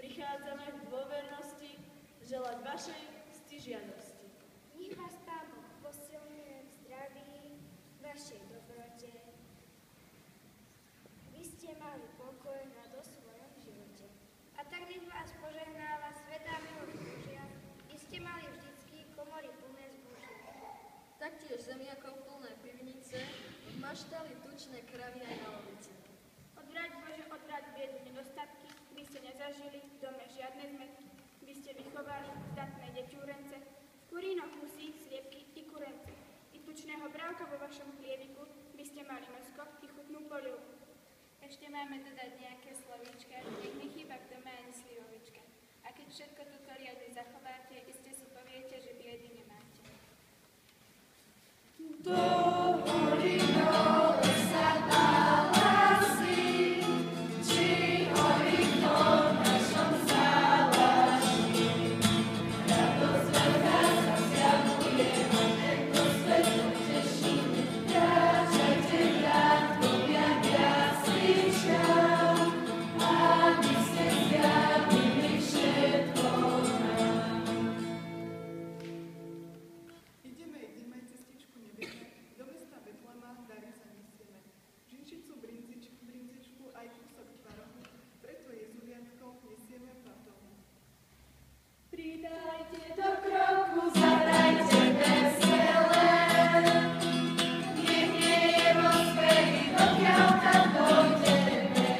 Prichádzame v dôvernosti želať vašej ctižiadosti. Nech vás Pán Boh posilňuje v zdraví, vašej dobrote. Vy ste mali pokoj na svojom živote. A tak nech vás požehnáva svätá milosť Božia, i ste mali vždycky komory plné zbožia. Taktiež zemiakov plné pivnice, v maštali tučné kravy aj na lovici. Odvrať Bože, odvrať biedu nedostatky, vy ste nezažili v dome žiadne zmetky. Vy ste vychovali zdatné deťúrence, v kurínoch husí, sliepky i kurence. I tučného brávka vo vašom chlieviku, vy ste mali mäsko i chutnú polievku. Ešte máme dodať nejaké slovíčka, nech nechýba k dome ani slivovička. A keď všetko toto riadne zachováte, iste si poviete, že biedy nemáte. Do hory dole sa hlási, či horí kto v našom závaží. Radosť veľká zasťahuje, a tento svet poteší. Kráčajte krátkovia k jasličkám, aby ste zjavili všetko nám. Ideme cestičku nevieme, do mesta Betlema dary zanesieme. Žinčicu, brinzičku, aj kúsok tvarohu, preto Jezuliatko nesieme platovu. Pridajte do kroku, zahrajte vesele, nech nie je rozpevy, dokiaľ tam dojdeme.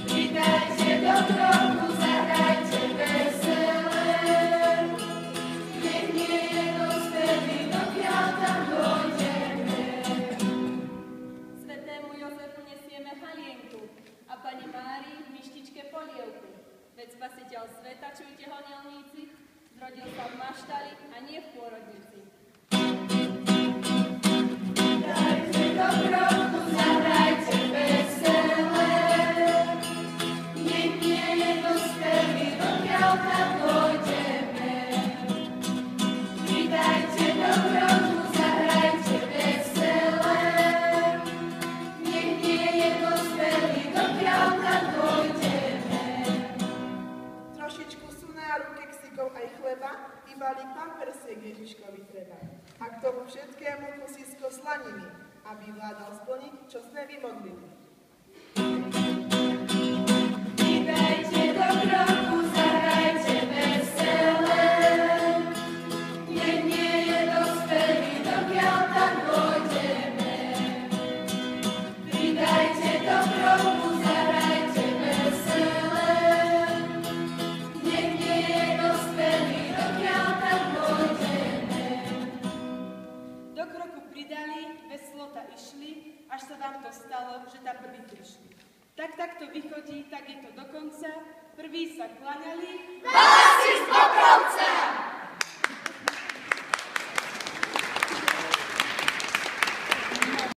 Pridajte do kroku, zahrajte vesele, nech nie je rozpevy, dokiaľ tam dojdeme. Svetému Jozefu nesieme halienku a pani Márii v myštičke polievku. Veď Spasiteľ sveta, čujte ho nelníci, zrodil sa v maštali a nie v pôrodnici. Dajte do kroku, zahrajte vesele, nech nie je rozpevy, dokiaľ tam dojdeme. Pridajte do kroku, zahrajte vesele, nech nie je rozpevy, dokiaľ tam dojdeme. Trošičku sunáru, keksikov aj chleba, i balík pampersiek Ježiškovi treba. A k tomu všetkému kusisko slaniny, aby vládal splniť, čo sme vymodlili. Pridajte do kroku, zahrajte vesele, nech nie je rozpevy, dokiaľ tam dojdeme. Pridajte do kroku, zahrajte vesele, nech nie je rozpevy, dokiaľ tam dojdeme. Do kroku pridali, veslota išli, až sa vám to stalo, že tam prví prišli. Tak to vychodí, tak je to dokonca, prví sa klaňali.